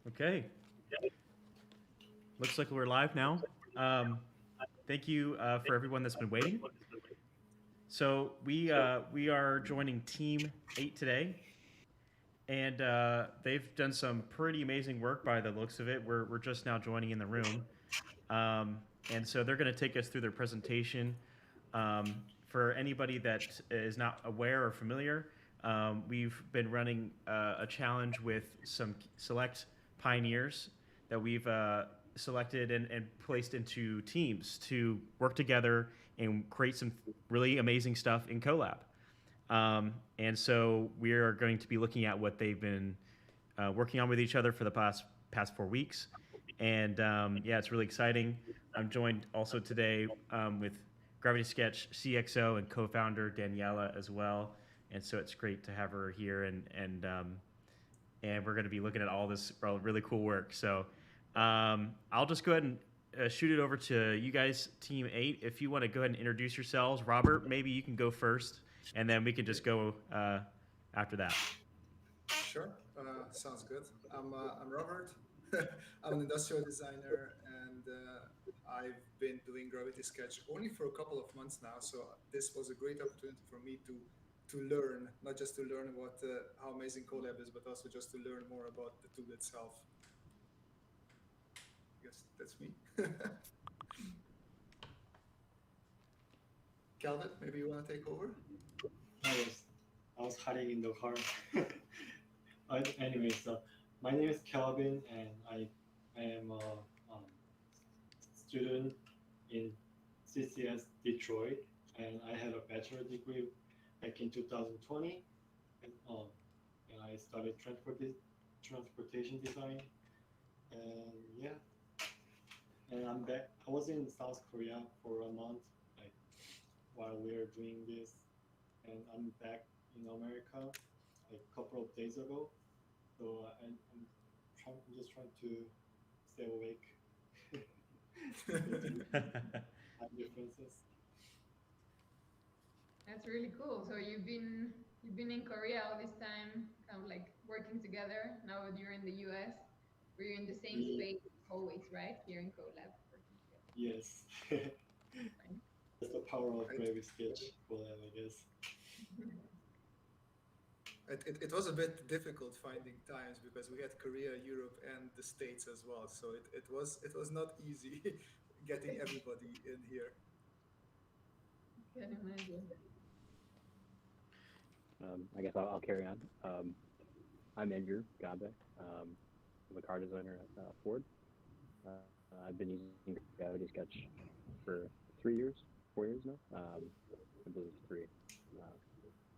Okay, looks like we're live now. Um, Thank you for everyone that's been waiting. So we are joining Team 8 today, and they've done some pretty amazing work by the looks of it. We're just now joining in the room, um, and so they're going to take us through their presentation. For anybody that is not aware or familiar, we've been running a challenge with some select pioneers that we've selected and placed into teams to work together and create some really amazing stuff in Collab. And so we are going to be looking at what they've been working on with each other for the past 4 weeks. And yeah, it's really exciting. I'm joined also today with Gravity Sketch CXO and co-founder Daniela as well. And so it's great to have her here, and we're going to be looking at all this really cool work. So I'll just go ahead and shoot it over to you guys, Team 8. If you want to go ahead and introduce yourselves, Robert, maybe you can go first, and then we can just go after that. Sure, sounds good. I'm Robert. I'm an industrial designer, and I've been doing Gravity Sketch only for a couple of months now. So this was a great opportunity for me to learn, not just to learn about how amazing Collab is, but also just to learn more about the tool itself. I guess that's me. Calvin, maybe you want to take over? I was hiding in the car. Anyway, so my name is Calvin, and I am a um, student in CCS Detroit, and I had a bachelor degree back in 2020, and I studied transportation design, and yeah, and I'm back. I was in South Korea for a month, like while we were doing this, and I'm back in America like a couple of days ago. So I'm just trying to stay awake due to time differences. That's really cool. So you've been in Korea all this time, kind of like working together. Now that you're in the US, we're in the same Ye- space always, right? Here in Collab, working together. Yes, Right? that's the power of Right. Gravy Sketch Collab, I guess. It was a bit difficult finding times because we had Korea, Europe, and the States as well. So it was not easy getting everybody in here. Can imagine. I guess I'll carry on. I'm Andrew Gabe. I'm a car designer at Ford. I've been using Gravity Sketch for 3 years, 4 years now. I believe it's three. Uh,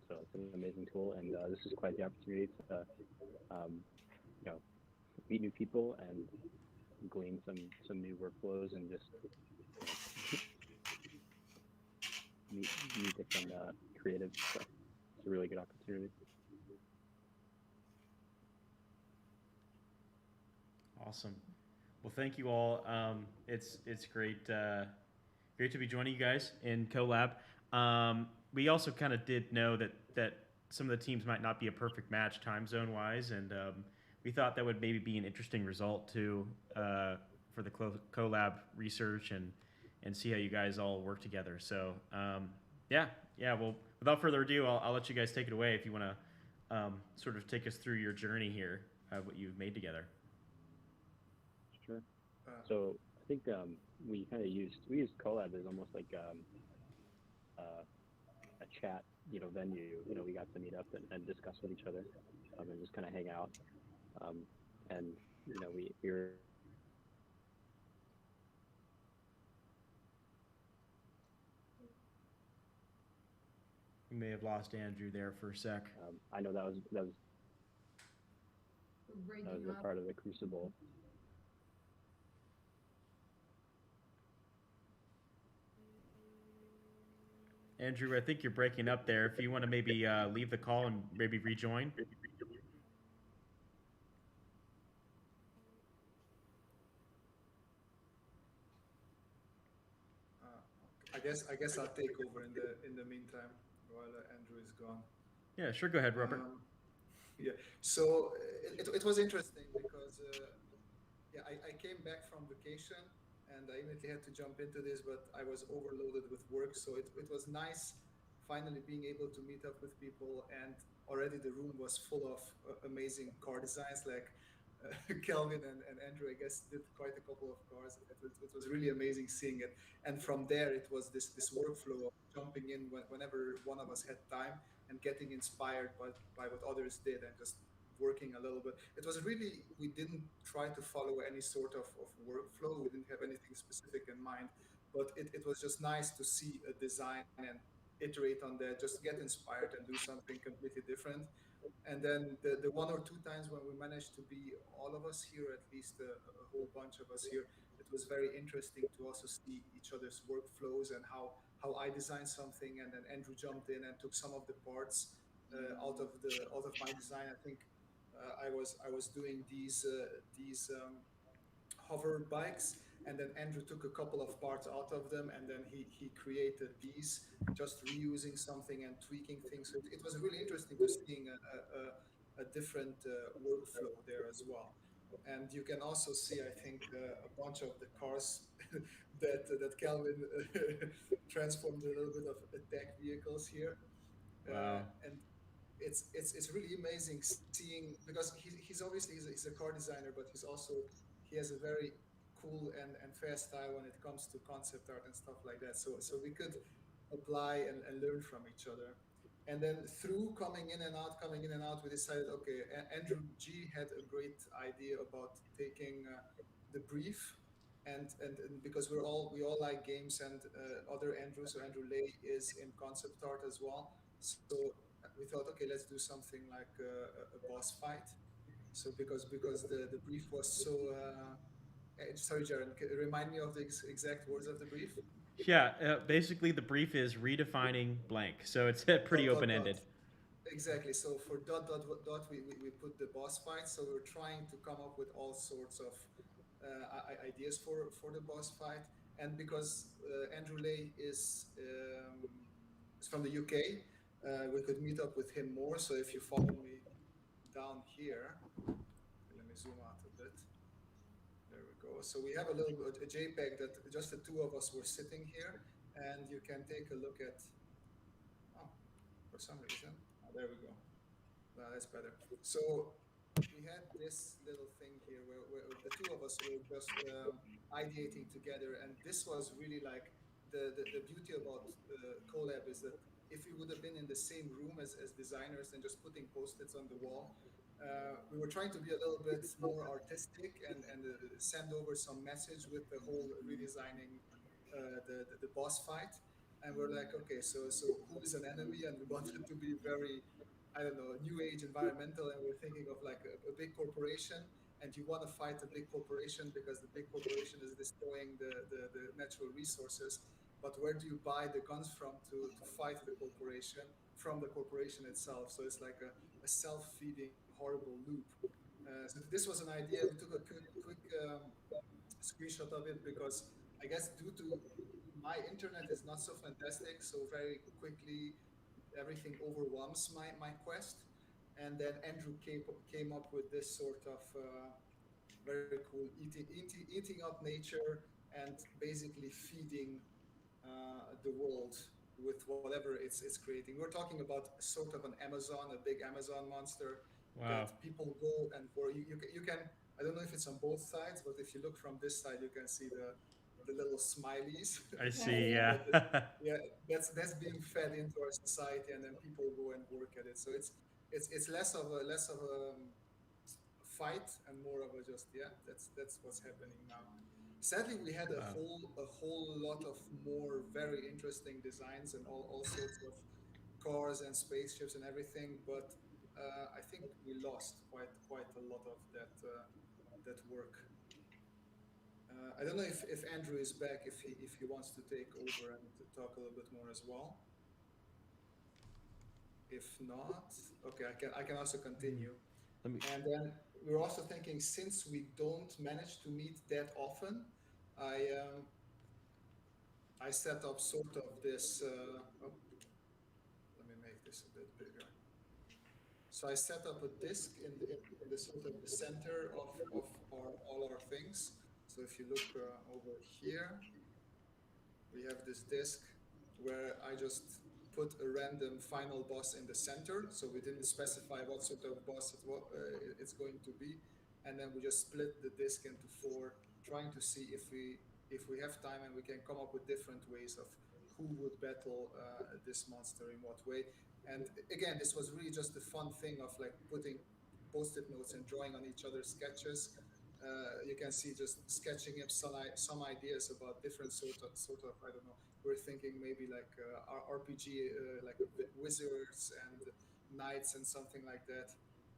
so it's an amazing tool, and this is quite the opportunity to, um, you know, meet new people and glean some new workflows and just you know, meet different creatives. So it's a really good opportunity. Awesome. Well, thank you all. It's great to be joining you guys in Collab. We also kind of did know that some of the teams might not be a perfect match time zone wise, and we thought that would maybe be an interesting result to for the Collab research and see how you guys all work together. So yeah, yeah. Well, without further ado, I'll let you guys take it away if you want to sort of take us through your journey here, what you've made together. Sure. Uh, So I think we used Collab as almost like a chat, venue. We got to meet up and discuss with each other, and just kind of hang out. Um, and we were We may have lost Andrew there for a sec. I know We're that breaking was a up. part of the crucible. Andrew, I think you're breaking up there. If you want to maybe leave the call and maybe rejoin. uh, I guess I'll take over in the meantime while Andrew is gone. Yeah, sure. Go ahead, Robert. Um, yeah. So it was interesting because yeah, I came back from vacation and I immediately had to jump into this, but I was overloaded with work. So it was nice finally being able to meet up with people. And already the room was full of amazing car designs. Like Kelvin and Andrew, I guess, did quite a couple of cars. It was really amazing seeing it. And from there, it was this workflow of jumping in whenever one of us had time and getting inspired by what others did and just working a little bit. It was really, we didn't try to follow any sort of workflow. We didn't have anything specific in mind, but it was just nice to see a design and iterate on that, just get inspired and do something completely different. And then the one or two times when we managed to be all of us here, at least a whole bunch of us here, it was very interesting to also see each other's workflows and how I designed something and then Andrew jumped in and took some of the parts out of my design. I think I was doing these hover bikes, and then Andrew took a couple of parts out of them, and then he created these, just reusing something and tweaking things. So it was really interesting to seeing a different workflow there as well. And you can also see, I think, a bunch of the cars that Calvin transformed a little bit of attack vehicles here. Wow. And it's really amazing seeing, because he's obviously he's a car designer, but he has a very cool and fast style when it comes to concept art and stuff like that. So we could apply and learn from each other. And then through coming in and out, we decided, okay, Andrew G had a great idea about taking the brief, and because we all like games, and other Andrew, so Andrew Lay is in concept art as well. So we thought, okay, let's do something like a boss fight. So because the brief was so sorry, Jaron, remind me of the exact words of the brief. Yeah, basically the brief is redefining blank, so it's pretty Dot dot open dot. ended. Exactly. So for dot dot dot, we put the boss fight. So we're trying to come up with all sorts of ideas for the boss fight. And because Andrew Lay is from the UK, we could meet up with him more. So if you follow me down here, let me zoom out a bit. There we go. So we have a JPEG that just the two of us were sitting here, and you can take a look at. Oh, for some reason, there we go. That's better. So we had this little thing here where the two of us were just ideating together, and this was really like the beauty about Collab is that if we would have been in the same room as designers and just putting post-its on the wall, we were trying to be a little bit more artistic and send over some message with the whole redesigning the boss fight. And we're like, okay, so who is an enemy? And we wanted to be very, I don't know, new age environmental, and we're thinking of like a big corporation, and you want to fight a big corporation because the big corporation is destroying the natural resources. But where do you buy the guns from to fight the corporation? From the corporation itself. So it's like a self-feeding horrible loop. So this was an idea. We took a quick screenshot of it because I guess due to my internet is not so fantastic, so very quickly everything overwhelms my quest. And then Andrew came up with this sort of very cool eating up nature and basically feeding the world with whatever it's creating. We're talking about sort of an Amazon, a big Amazon monster Wow. that people go and for you can, I don't know if it's on both sides, but if you look from this side, you can see the little smileys. I Yes. see. Yeah. Yeah, that's being fed into our society, and then people go and work at it. So it's less of a fight and more of a just, yeah, that's what's happening now. Sadly, we had a Wow. whole lot of more very interesting designs and all sorts of cars and spaceships and everything, but I think we lost quite a lot of that work. I don't know if Andrew is back, if he wants to take over and to talk a little bit more as well. If not, okay, I can also continue. Let me. And then we're also thinking, since we don't manage to meet that often, I I set up sort of this. Oh, let me make this a bit bigger. So I set up a disk in the sort of the center of all our things. So if you look over here, we have this disk where I just put a random final boss in the center. So we didn't specify what sort of boss it's going to be. And then we just split the disk into four, trying to see if we have time and we can come up with different ways of who would battle this monster in what way. And again, this was really just the fun thing of like putting post-it notes and drawing on each other's sketches. You can see just sketching up some ideas about different sort of I don't know. We're thinking maybe like RPG, like wizards and knights and something like that.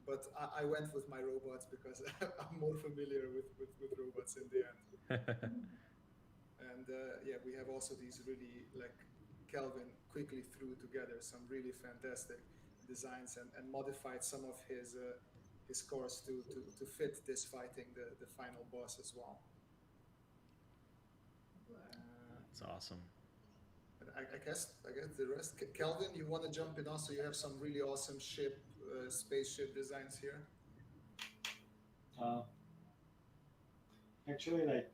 But I went with my robots because I'm more familiar with robots in the end. And yeah, we have also these really like Kelvin quickly threw together some really fantastic designs and modified some of his cores to fit this fighting the final boss as well. It's awesome. I guess the rest. Kelvin, you want to jump in also? You have some really awesome spaceship designs here. Uh, Actually, like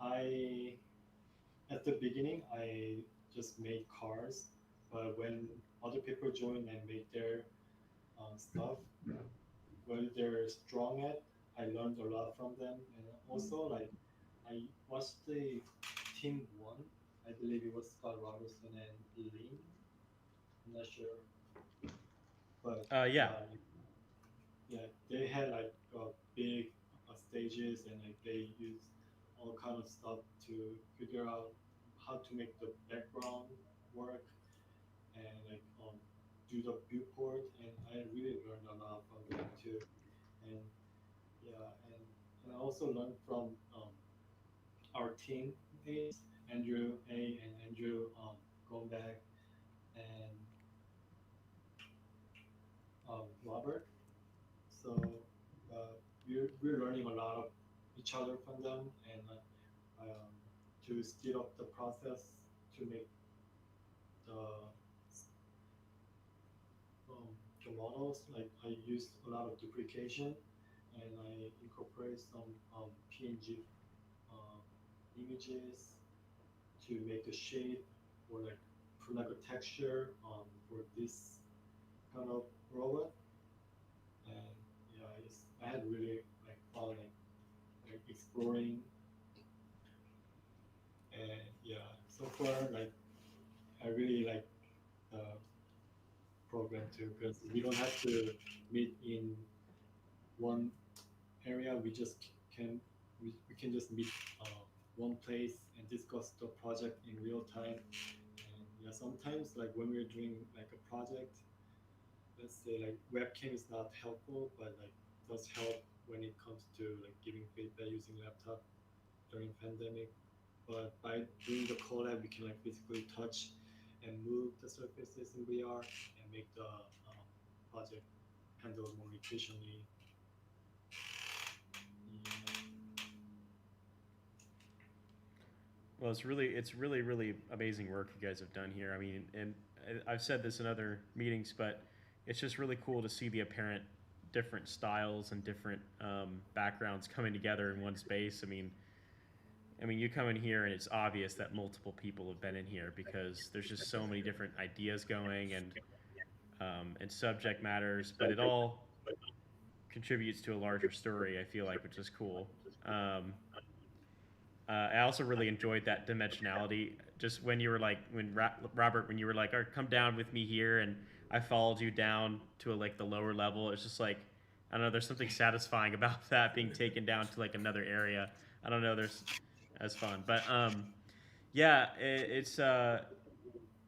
I at the beginning I just made cars, but when other people joined and made their stuff, well, they're strong at, I learned a lot from them, and also like I watched the team one. I believe it was Scott Robertson and Lynn. I'm not sure, but Yeah. yeah, they had like big stages, and like they used all kind of stuff to figure out how to make the background work and like do the viewport. And I really learned a lot from them too. And yeah, and I also learned from our teammates, Andrew A and Andrew Gombag and Robert. So we're learning a lot of each other from them, and to speed up the process to make the the models. Like I used a lot of duplication, and I incorporate some PNG uh, images to make a shape or like put like a texture for this kind of robot. And yeah, I had really like fun like exploring. And yeah, so far like I really like the program too, because we don't have to meet in one area. We just can we can just meet one place and discuss the project in real time. And yeah, sometimes like when we're doing like a project, let's say like webcam is not helpful, but like does help when it comes to like giving feedback using laptop during pandemic. But by doing the collab, we can like physically touch and move the surfaces in VR and make the project handle more efficiently. Well, it's really amazing work you guys have done here. I mean, and I've said this in other meetings, but it's just really cool to see the apparent different styles and different backgrounds coming together in one space. I mean, you come in here and it's obvious that multiple people have been in here because there's just so many different ideas going and subject matters, but it all contributes to a larger story. I feel like, which is cool. Um, I also really enjoyed that dimensionality. Just when you were like, Robert, when you were like, "All right, come down with me here," and I followed you down to like the lower level. It's just like, I don't know. There's something satisfying about that being taken down to like another area. I don't know. There's as fun, but yeah, it's yeah,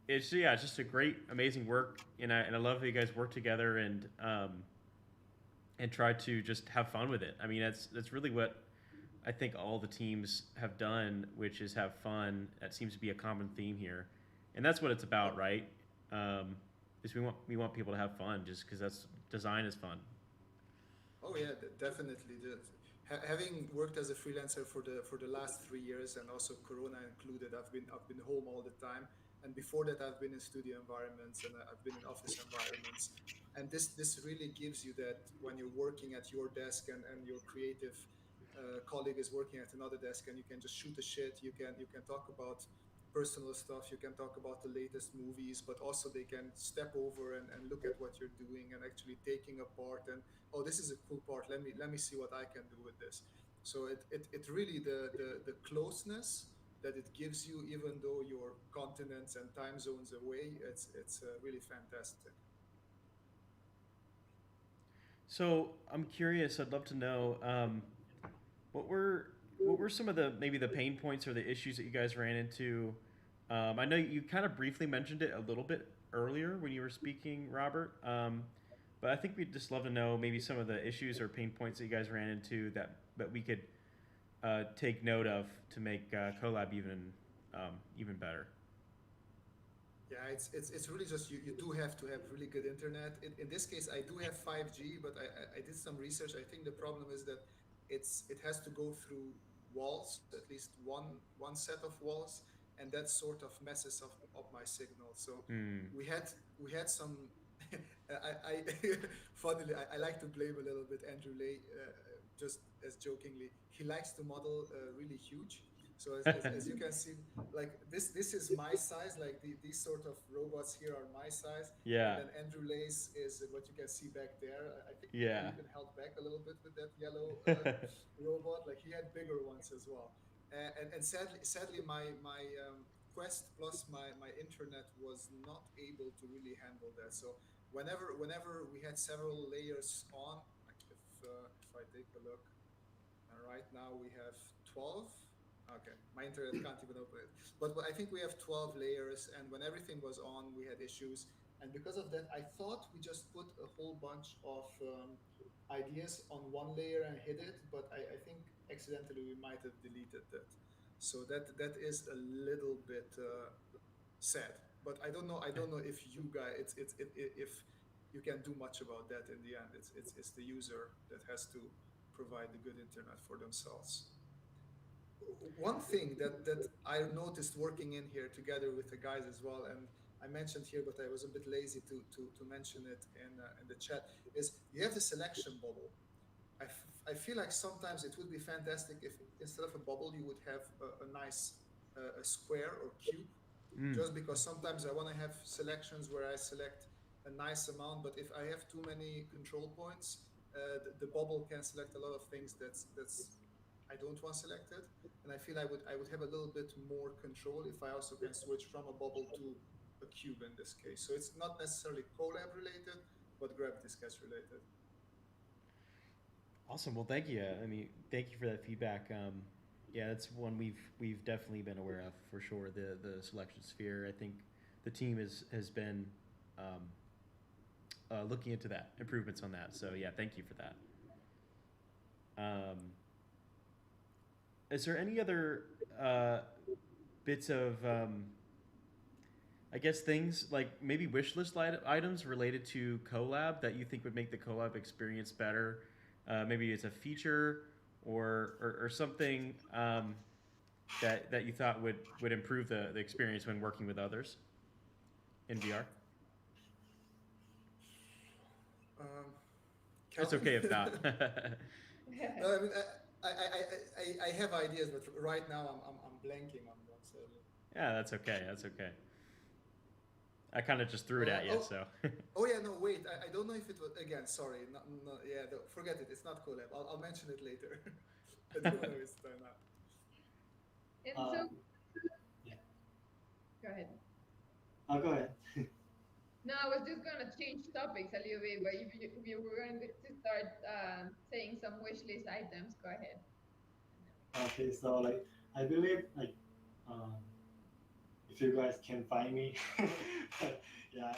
it's just a great, amazing work, and I love how you guys work together and try to just have fun with it. I mean, that's really what I think all the teams have done, which is have fun. That seems to be a common theme here, and that's what it's about, right? Um, is we want people to have fun, just because that's design is fun. Oh yeah, definitely. Having worked as a freelancer for the last 3 years and also Corona included, I've been home all the time. And before that, I've been in studio environments and I've been in office environments. And this really gives you that when you're working at your desk and your creative colleague is working at another desk, and you can just shoot the shit. You can talk about personal stuff. You can talk about the latest movies, but also they can step over and look at what you're doing and actually taking apart. And oh, this is a cool part. Let me see what I can do with this. So it really the closeness that it gives you, even though you're continents and time zones away, it's really fantastic. So I'm curious. I'd love to know what were what were some of the maybe the pain points or the issues that you guys ran into. I know you kind of briefly mentioned it a little bit earlier when you were speaking, Robert. But I think we'd just love to know maybe some of the issues or pain points that you guys ran into that we could take note of to make Collab even better. Yeah, it's really just you do have to have really good internet. In this case, I do have 5G, but I did some research. I think the problem is that it has to go through walls, at least one set of walls, and that sort of messes up my signal. So Hmm. we had some. I funnily I like to blame a little bit Andrew Lay, just as jokingly. He likes to model really huge. So as you can see, like this is my size. Like these sort of robots here are my size, and Yeah. then Andrew Lay's is what you can see back there. I think I Yeah. even held back a little bit with that yellow robot. Like he had bigger ones as well. And sadly my Quest plus my internet was not able to really handle that. So whenever we had several layers on, like if I take a look, right now we have 12. Okay, my internet can't even open it. But I think we have 12 layers, and when everything was on, we had issues. And because of that, I thought we just put a whole bunch of ideas on one layer and hid it, but I think accidentally we might have deleted that. So that is a little bit sad. But I don't know if you guys if you can do much about that in the end. It's the user that has to provide the good internet for themselves. One thing that I noticed working in here together with the guys as well, and I mentioned here, but I was a bit lazy to mention it in the chat, is you have the selection bubble. I feel like sometimes it would be fantastic if instead of a bubble you would have a nice a square or cube, Mm. just because sometimes I want to have selections where I select a nice amount, but if I have too many control points, the bubble can select a lot of things that's I don't want selected, and I feel I would have a little bit more control if I also can switch from a bubble to a cube in this case. So it's not necessarily Colab related, but Gravity Sketch related. Awesome. Well, thank you. I mean, thank you for that feedback. Yeah, that's one we've definitely been aware of for sure. The selection sphere. I think the team has been um, looking into that improvements on that. So yeah, thank you for that. Um, is there any other uh, bits of I guess things like maybe wish list items related to collab that you think would make the collab experience better? Maybe it's a feature or something that you thought would improve the experience when working with others in VR. Um, It's Calvin? okay if not. No, I mean I have ideas, but right now I'm blanking on them. So Yeah, that's okay. That's okay. I kind of just threw it uh, at you, oh so. oh yeah, no, wait, I don't know if it was again. Sorry, no, no, yeah, forget it. It's not collab. I'll mention it later. I don't want to waste time now. And so, Um, yeah. go ahead. Go ahead. No, I was just gonna change topics a little bit, but if you were going to start saying some wish list items, go ahead. Okay, so like I believe like um, if you guys can find me, but yeah,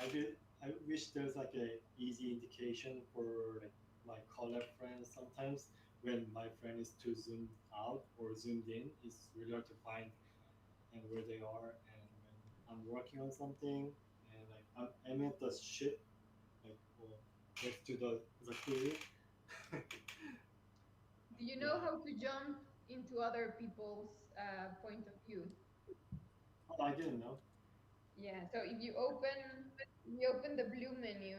I wish there's like a easy indication for like my collab friends. Sometimes when my friend is too zoomed out or zoomed in, it's really hard to find and where they are. And when I'm working on something and like I'm at the ship, like well, next to the crew. Do you know Yeah. how to jump into other people's point of view? Oh, I didn't know. Yeah. So if you open the blue menu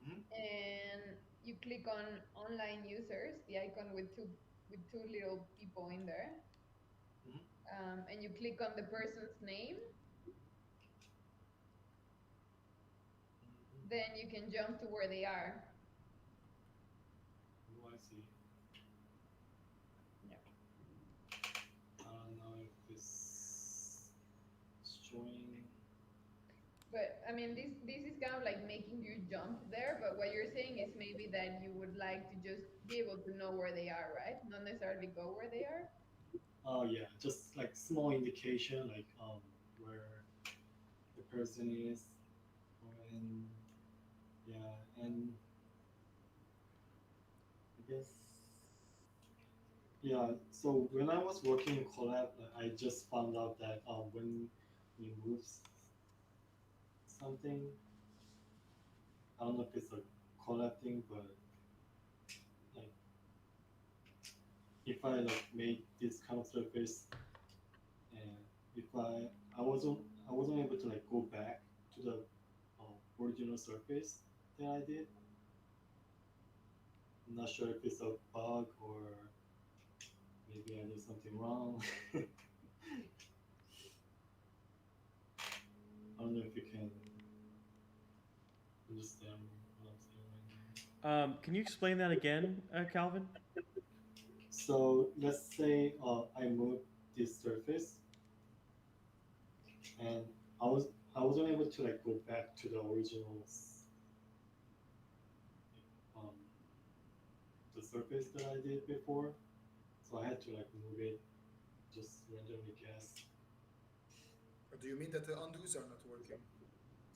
Mhm. and you click on online users, the icon with two with two little people in there, Mhm. and you click on the person's name, Mhm. then you can jump to where they are. Oh, I see. Yeah. I don't know if it's showing. But I mean, this is kind of like making you jump there. But what you're saying is maybe that you would like to just be able to know where they are, right? Not necessarily go where they are. Oh yeah, just like small indication, like where the person is, and yeah, and I guess yeah. So when I was working in Collab, I just found out that when you move something, I don't know if it's a Collab thing, but like if I like made this kind of surface, and if I wasn't able to like go back to the original surface that I did. I'm not sure if it's a bug or maybe I did something wrong. I don't know if you can understand what I'm saying right now. Can you explain that again, Calvin? So let's say I moved this surface and I was I wasn't able to like go back to the original um, the surface that I did before. So I had to like move it just randomly guess. Or do you mean that the undos are not working?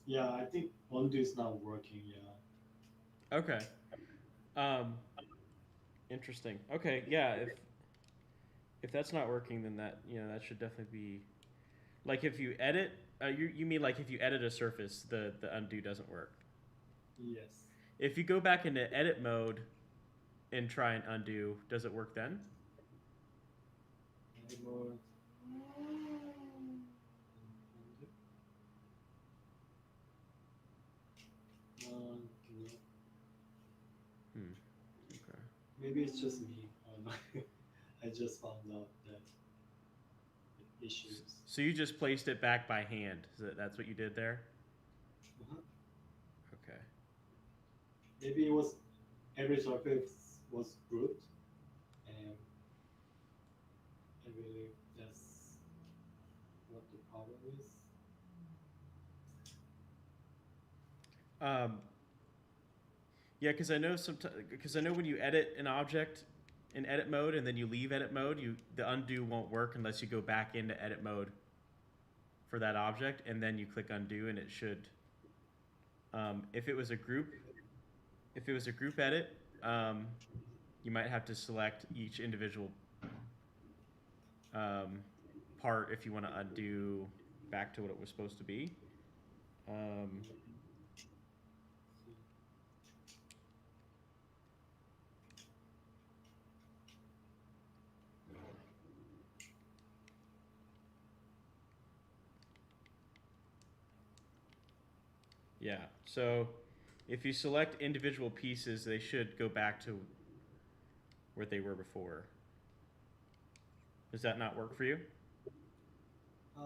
Yeah, I think undo is not working. Yeah. Okay. Um, interesting. Okay, yeah. If that's not working, then that that should definitely be like if you edit. You mean like if you edit a surface, the undo doesn't work. Yes. If you go back into edit mode and try and undo, does it work then? Edit mode. No. Hmm. Okay. Maybe it's just me. I don't know. I just found out that issues. So you just placed it back by hand. That's what you did there? Uh-huh. Okay. Maybe it was every surface was grouped, and I believe that's what the problem is. Um, yeah, because I know when you edit an object in edit mode and then you leave edit mode, the undo won't work unless you go back into edit mode for that object and then you click undo and it should. If it was a group, if it was a group edit, you might have to select each individual um, part if you want to undo back to what it was supposed to be. Um, yeah. So if you select individual pieces, they should go back to where they were before. Does that not work for you? Uh,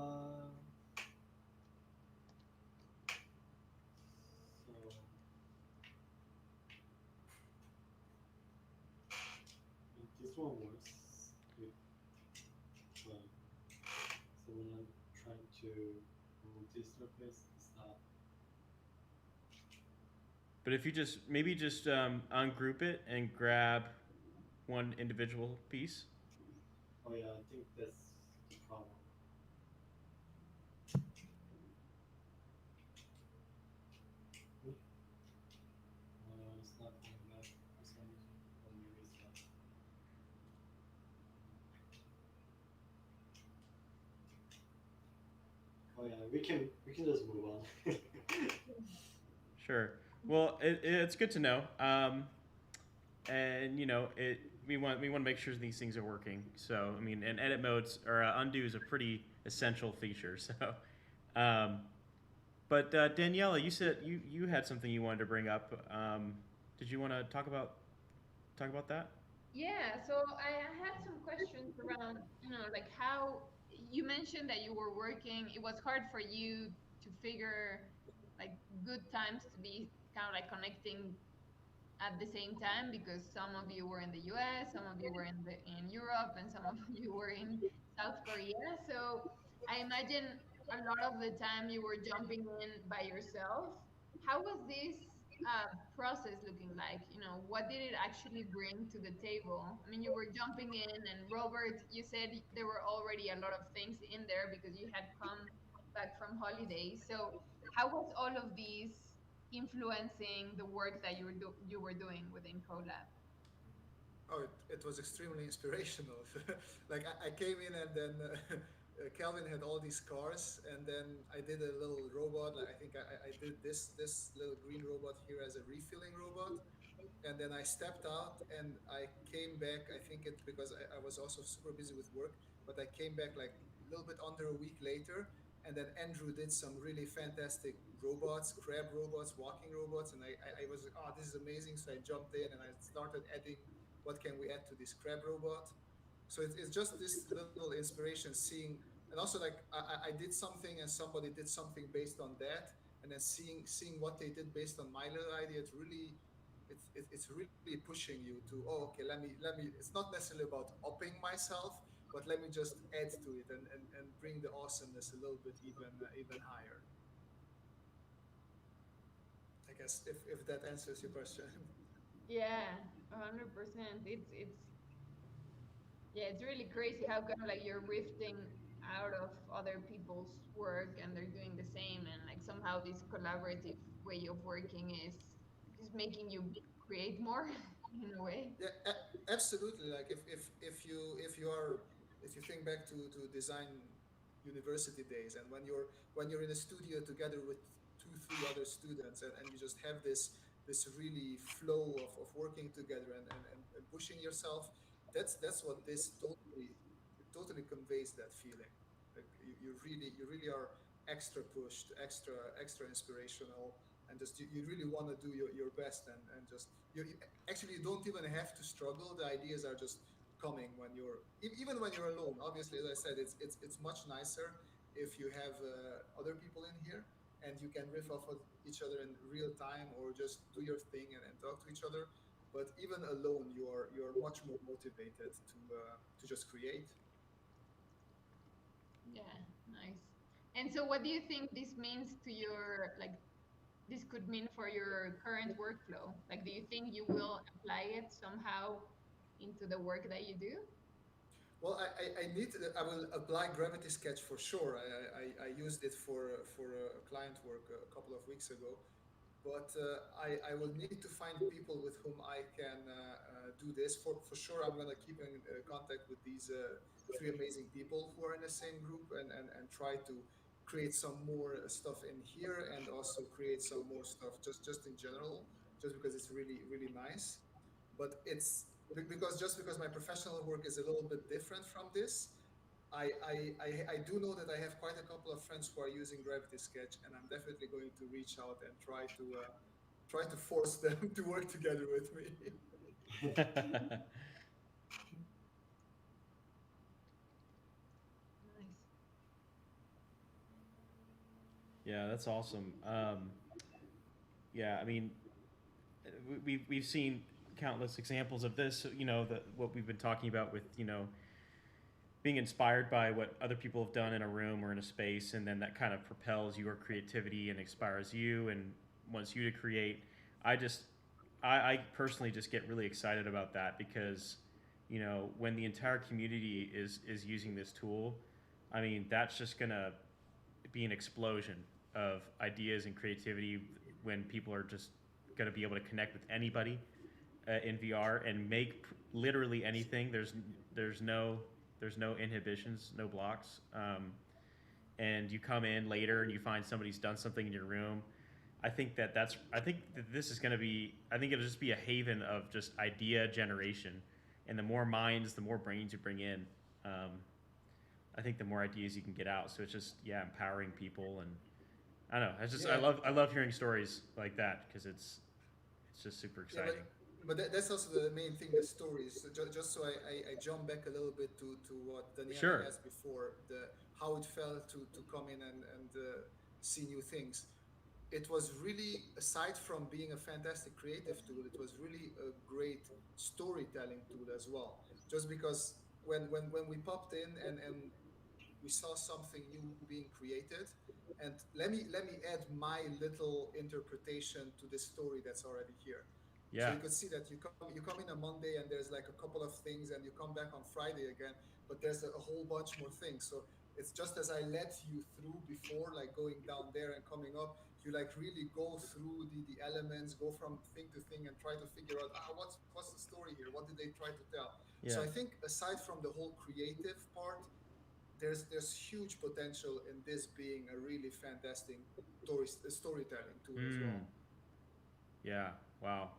so this one works with, but so when I'm trying to move this surface, it's not. But if you just maybe just ungroup it and grab one individual piece. Oh yeah, I think that's the problem. It's not coming back for some reason, or maybe it's not. Oh yeah, we can just move on. Sure. Well, it's good to know. And we want to make sure these things are working. So I mean, and edit modes or undo is a pretty essential feature. So, um, but Daniela, you said you had something you wanted to bring up. Did you want to talk about that? Yeah, so I had some questions around, like how you mentioned that you were working. It was hard for you to figure like good times to be kind of like connecting at the same time because some of you were in the US, some of you were in Europe, and some of you were in South Korea. So I imagine a lot of the time you were jumping in by yourself. How was this process looking like? What did it actually bring to the table? I mean, you were jumping in, and Robert, you said there were already a lot of things in there because you had come back from holidays. So how was all of these influencing the work that you were doing within Collab? Oh, it was extremely inspirational. Like I came in and then Calvin had all these cars, and then I did a little robot. Like I think I did this little green robot here as a refilling robot, and then I stepped out and I came back. I think it because I was also super busy with work, but I came back like a little bit under a week later. And then Andrew did some really fantastic robots, crab robots, walking robots, and I was like, oh, this is amazing. So I jumped in and I started adding what can we add to this crab robot. So it's just this little inspiration, seeing, and also like I did something and somebody did something based on that, and then seeing what they did based on my little idea. It's really it's really pushing you to, oh, okay, let me it's not necessarily about upping myself, but let me just add to it and bring the awesomeness a little bit even higher. I guess if that answers your question. Yeah, 100%. It's really crazy how kind of like you're rifting out of other people's work and they're doing the same, and like somehow this collaborative way of working is just making you create more in a way. Yeah, absolutely. Like if you are if you think back to design university days, and when you're in a studio together with two three other students, and you just have this really flow of working together and pushing yourself. That's what this totally conveys that feeling. Like you really are extra pushed, extra inspirational, and just you really want to do your best, and just actually you don't even have to struggle. The ideas are just coming when you're even when you're alone. Obviously, as I said, it's much nicer if you have other people in here and you can riff off of each other in real time or just do your thing and talk to each other. But even alone, you're much more motivated to just create. Yeah, nice. And so what do you think this means to your like this could mean for your current workflow? Like, do you think you will apply it somehow into the work that you do? Well, I need to, I will apply Gravity Sketch for sure. I used it for a client work a couple of weeks ago, but I will need to find people with whom I can do this. For sure, I'm gonna keep in contact with these three amazing people who are in the same group, and try to create some more stuff in here, and also create some more stuff just in general, just because it's really nice. But it's because just because my professional work is a little bit different from this, I do know that I have quite a couple of friends who are using Gravity Sketch, and I'm definitely going to reach out and try to force them to work together with me. Nice. Yeah, that's awesome. Yeah, I mean, we've seen countless examples of this. What we've been talking about with being inspired by what other people have done in a room or in a space, and then that kind of propels your creativity and inspires you and wants you to create. I just, I personally just get really excited about that because, when the entire community is using this tool, I mean, that's just gonna be an explosion of ideas and creativity when people are just gonna be able to connect with anybody in VR and make literally anything. There's no inhibitions, no blocks. And you come in later and you find somebody's done something in your room. I think that this is going to be. I think it'll just be a haven of just idea generation, and the more minds, the more brains you bring in. Um, I think the more ideas you can get out. So it's just empowering people, and I don't know. I Yeah, love hearing stories like that because it's just super yeah, but exciting. but that's also the main thing, the stories. So just so I jump back a little bit to what Daniela Sure. asked before, the how it felt to come in and see new things. It was really, aside from being a fantastic creative tool, it was really a great storytelling tool as well. Just because when we popped in and we saw something new being created, and let me add my little interpretation to the story that's already here. So Yeah. you could see that you come in a Monday and there's like a couple of things, and you come back on Friday again, but there's a whole bunch more things. So it's just as I led you through before, like going down there and coming up, you like really go through the elements, go from thing to thing, and try to figure out, what's the story here, what did they try to tell. So I Yeah. think aside from the whole creative part, there's huge potential in this being a really fantastic storytelling tool as Mm. well. Yeah. Wow.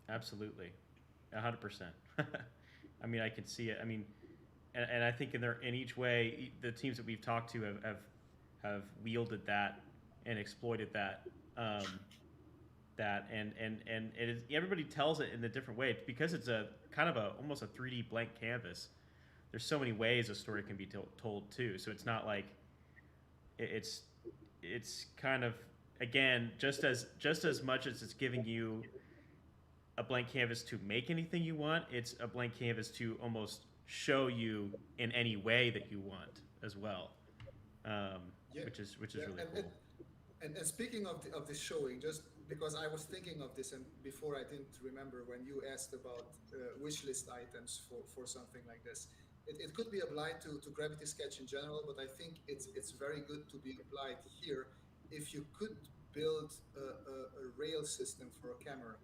Absolutely. 100%. I mean, I can see it. I mean, and I think in each way, the teams that we've talked to have wielded that and exploited um, that and it is, everybody tells it in a different way because it's a kind of a almost a 3D blank canvas. There's so many ways a story can be told too. So it's not like it's it's kind of, again, just as much as it's giving you a blank canvas to make anything you want, it's a blank canvas to almost show you in any way that you want as well, um, Yeah, which is yeah, really and cool. and speaking of the showing, just because I was thinking of this, and before I didn't remember when you asked about wish list items for something like this. It could be applied to Gravity Sketch in general, but I think it's very good to be applied here. If you could build a rail system for a camera,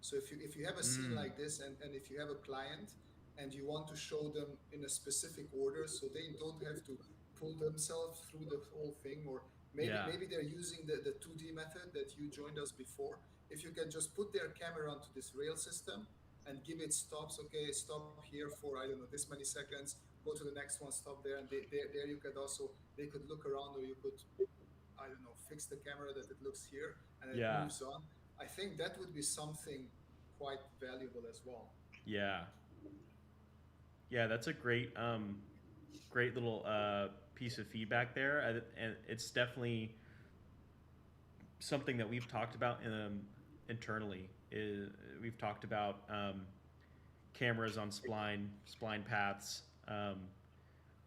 so if you have a scene Mm, like this, and if you have a client and you want to show them in a specific order, so they don't have to pull themselves through the whole thing, or yeah, maybe they're using the 2D method that you joined us before. If you can just put their camera onto this rail system and give it stops, okay, stop here for, I don't know, this many seconds, go to the next one, stop there, and there you could also, they could look around, or you could, I don't know, fix the camera that it looks here and it yeah, moves on. I think that would be something quite valuable as well. yeah, yeah. That's a great little piece of feedback there, and it's definitely something that we've talked about internally. Is we've talked about cameras on spline paths,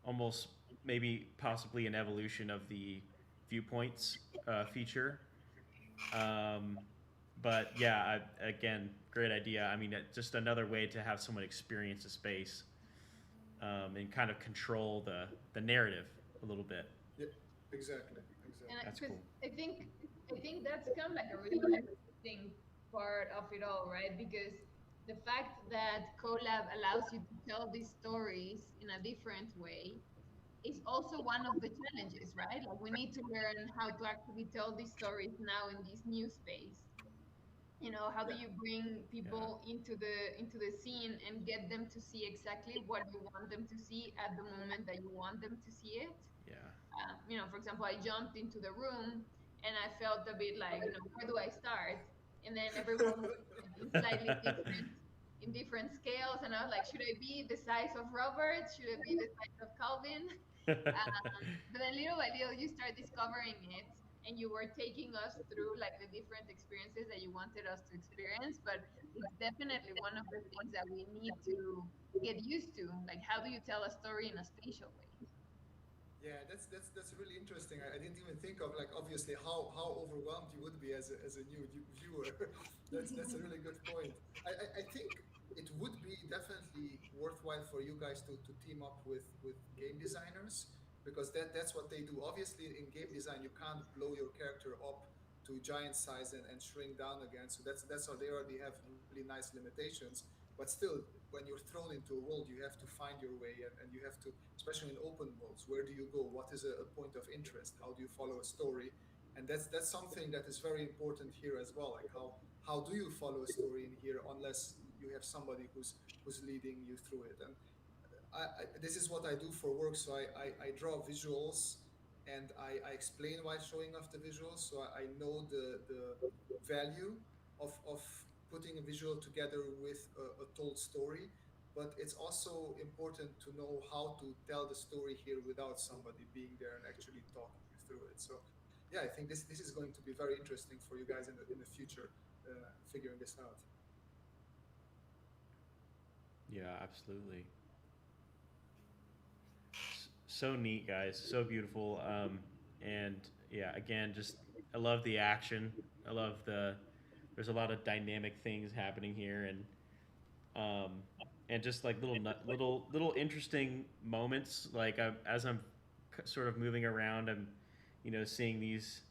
almost maybe possibly an evolution of the viewpoints feature. Um, but yeah, again, great idea. I mean, just another way to have someone experience a space and kind of control the narrative a little bit. Yeah, exactly, And exactly. That's because cool. I think that's kind of like a really interesting part of it all, right? Because the fact that Collab allows you to tell these stories in a different way is also one of the challenges, right? Like we need to learn how to actually tell these stories now in this new space. How do Yeah. you bring Yeah, people into the scene and get them to see exactly what you want them to see at the moment that you want them to see it? yeah, For example, I jumped into the room and I felt a bit like, where do I start? And then everyone was in slightly different scales, and I was like, should I be the size of Robert? Should I be the size of Calvin? But then little by little, you start discovering it, and you were taking us through like the different experiences that you wanted us to experience. But it's definitely one of the things that we need to get used to. Like, how do you tell a story in a spatial way? Yeah, that's really interesting. I didn't even think of, like, obviously how overwhelmed you would be as a new viewer. That's a really good point. I think it would be definitely worthwhile for you guys to team up with game designers, because that's what they do. Obviously, in game design, you can't blow your character up to giant size and shrink down again. So that's how they already have really nice limitations. But still, when you're thrown into a world, you have to find your way, and you have to, especially in open worlds, where do you go, what is a point of interest, how do you follow a story. And that's something that is very important here as well, like how do you follow a story in here unless you have somebody who's leading you through it. And this is what I do for work. So I draw visuals, and I explain while showing off the visuals, so I know the value of putting a visual together with a told story, but it's also important to know how to tell the story here without somebody being there and actually talking you through it. So yeah, I think this is going to be very interesting for you guys in the future, figuring this out. Yeah, absolutely. So neat, guys. So beautiful. And yeah, again, just I love the action. I love the. There's a lot of dynamic things happening here, um, and just like little interesting moments. Like as I'm sort of moving around, I'm, seeing these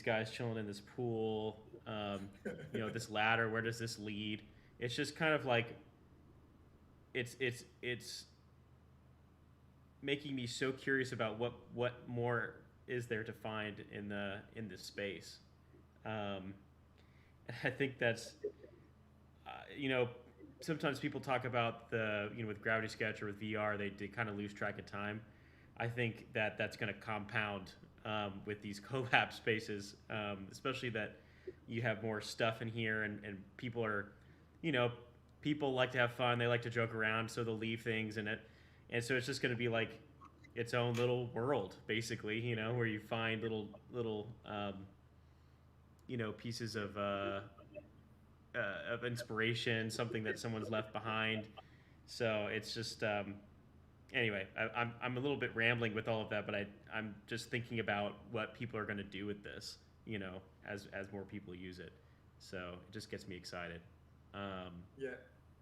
guys chilling in this pool. This ladder. Where does this lead? It's just kind of like it's making me so curious about what more is there to find in this space. Um, I think that's uh, you know sometimes people talk about the with Gravity Sketch or with VR they kind of lose track of time. I think that that's going to compound with these collab spaces, especially that you have more stuff in here and people are, you know, people like to have fun. They like to joke around, so they'll leave things in it, and so it's just going to be like its own little world, basically. Where you find little pieces of inspiration, something that someone's left behind. So it's just anyway. I'm a little bit rambling with all of that, but I'm just thinking about what people are going to do with this. As more people use it. So it just gets me excited. Um, Yeah,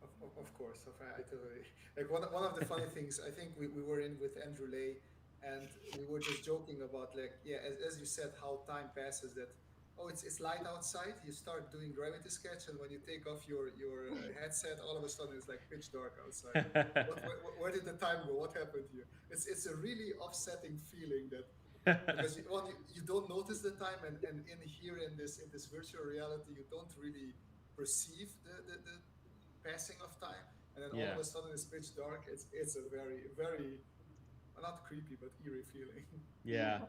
of course. I totally like one of the funny things. I think we were in with Andrew Lay, and we were just joking about like yeah, as you said, how time passes. That oh, it's light outside. You start doing Gravity Sketch, and when you take off your headset, all of a sudden it's like pitch dark outside. And where did the time go? What happened here? It's a really offsetting feeling that because you don't notice the time, and in here in this virtual reality you don't really perceive the passing of time, and then all yeah. of a sudden it's pitch dark. It's a very not creepy but eerie feeling. Yeah.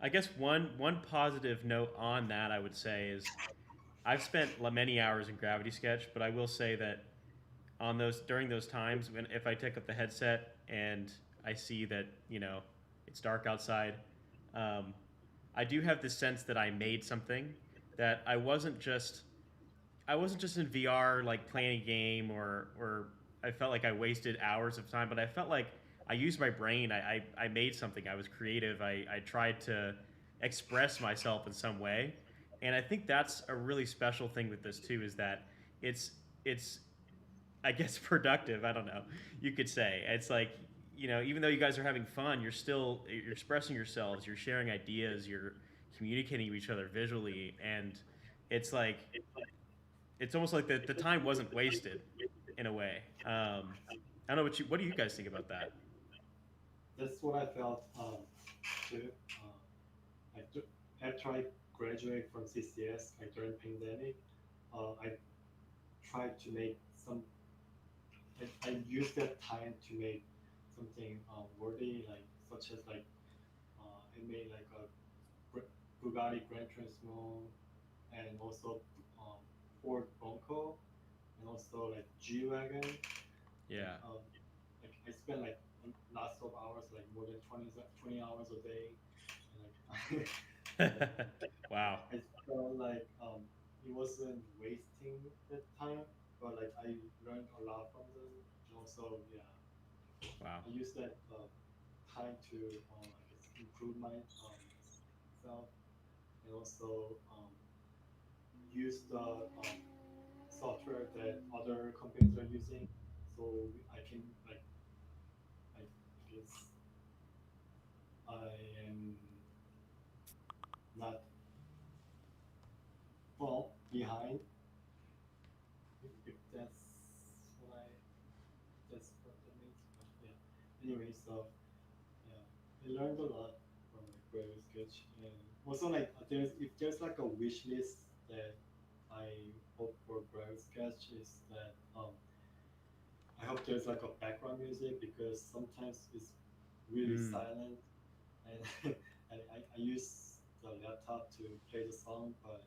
I guess one positive note on that I would say is I've spent many hours in Gravity Sketch, but I will say that on those during those times when if I take up the headset and I see that it's dark outside, um, I do have this sense that I made something that I wasn't just in VR like playing a game or I felt like I wasted hours of time, but I felt like I used my brain. I made something. I was creative. I tried to express myself in some way, and I think that's a really special thing with this too. Is that it's it's I guess productive. I don't know. You could say it's like even though you guys are having fun, you're expressing yourselves. You're sharing ideas. You're communicating with each other visually, and it's like it's almost like the time wasn't wasted in a way. I don't know what do you guys think about that? That's what I felt too. Like after I graduated from CCS, like during pandemic, I tried to make some. I used that time to make something worthy, like such as like I made like a Bugatti Grand Turismo and also um, Ford Bronco and also like G wagon. And Yeah. like I spent like lots of hours, like more than 20 hours a day, and like like Wow. I felt like it wasn't wasting the time, but like I learned a lot from them, and also yeah, Wow. I used that time to I guess improve my self and also use the software that other companies are using, so I can like I guess I am not fall behind if that's what that means. But yeah. Anyway, so yeah, I learned a lot from like Gravity Sketch, and also like there's if there's like a wish list that I hope for Gravity Sketch is that I hope there's like a background music because sometimes it's really Mm. silent, and I use the laptop to play the song, but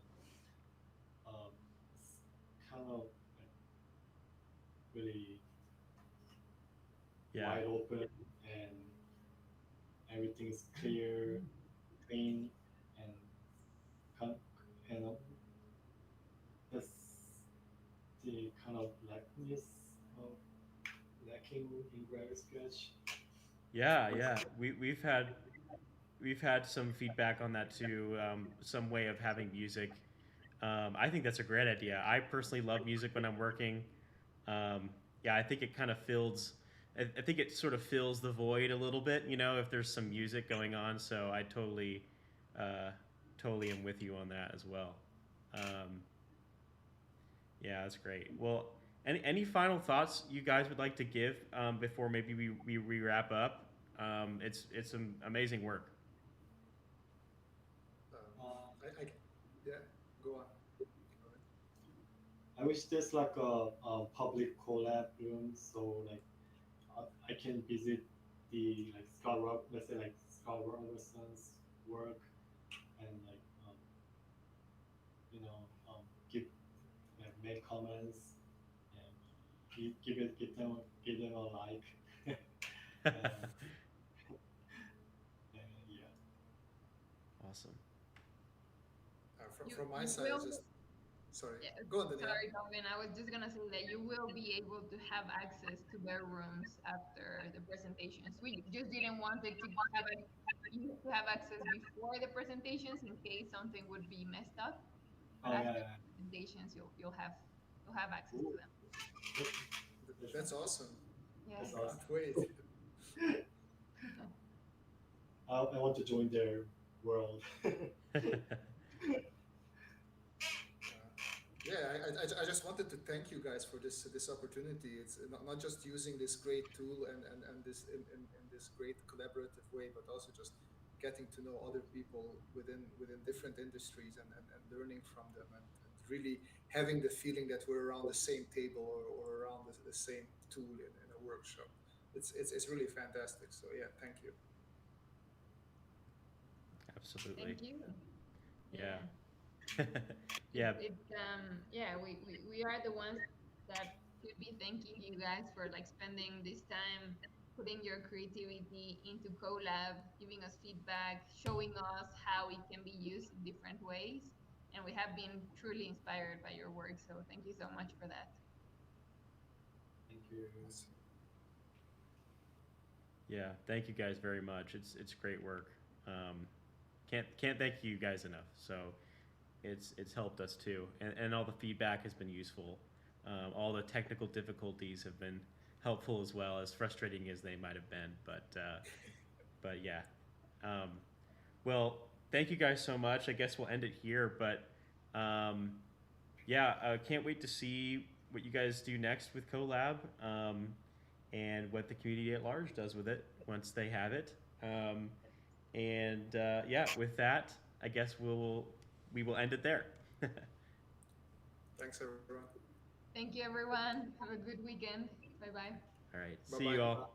um, kind of like really Yeah. wide open and everything's clear, clean, and kind and that's the kind of lackness of lacking in Gravity Sketch. Yeah, yeah. We've had some feedback on that too. Some way of having music. I think that's a great idea. I personally love music when I'm working. Yeah, I think it kind of fills. I think it sort of fills the void a little bit, you know, if there's some music going on. So I uh, totally am with you on that as well. Um, yeah, that's great. Well, any final thoughts you guys would like to give before maybe we wrap up? It's some amazing work. Uh, I yeah, go on. Go ahead. I wish there's like a public collab room so like I can visit the like let's say like Scott Robertson's work and like you know give like make comments and give them a like and, and yeah. Awesome. From my You side, I will. just sorry. Yeah, Go on, Danielle. sorry, Calvin. I was just gonna say that you will be able to have access to their rooms after the presentations. We just didn't want it to have you to have access before the presentations in case something would be messed up. But Oh after yeah, the presentations, you'll have access to ooh, them. that- that's That's awesome. Yeah. that's I awesome. can't wait. I want to join their world. Uh, yeah, I just wanted to thank you guys for this opportunity. It's not just using this great tool and this in this great collaborative way, but also just getting to know other people within different industries and learning from them and really having the feeling that we're around the same table or around the same tool in a workshop. It's really fantastic. So yeah, thank you. Absolutely. Thank you. Yeah. Yeah. Yeah. Yeah, we are the ones that should be thanking you guys for like spending this time putting your creativity into collab, giving us feedback, showing us how it can be used in different ways, and we have been truly inspired by your work, so thank you so much for that. Thank you. Yes. Yeah. Thank you guys very much. It's great work. Um, can't thank you guys enough. So it's helped us too, and all the feedback has been useful. All the technical difficulties have been helpful as well, as frustrating as they might have been. But yeah. Um, well, thank you guys so much. I guess we'll end it here. But um, yeah, can't wait to see what you guys do next with Collab, and what the community at large does with it once they have it. And yeah, with that, I guess we will end it there. All Thanks everyone. Thank you, everyone. Have a good weekend. Bye bye. right, Bye see bye. you all.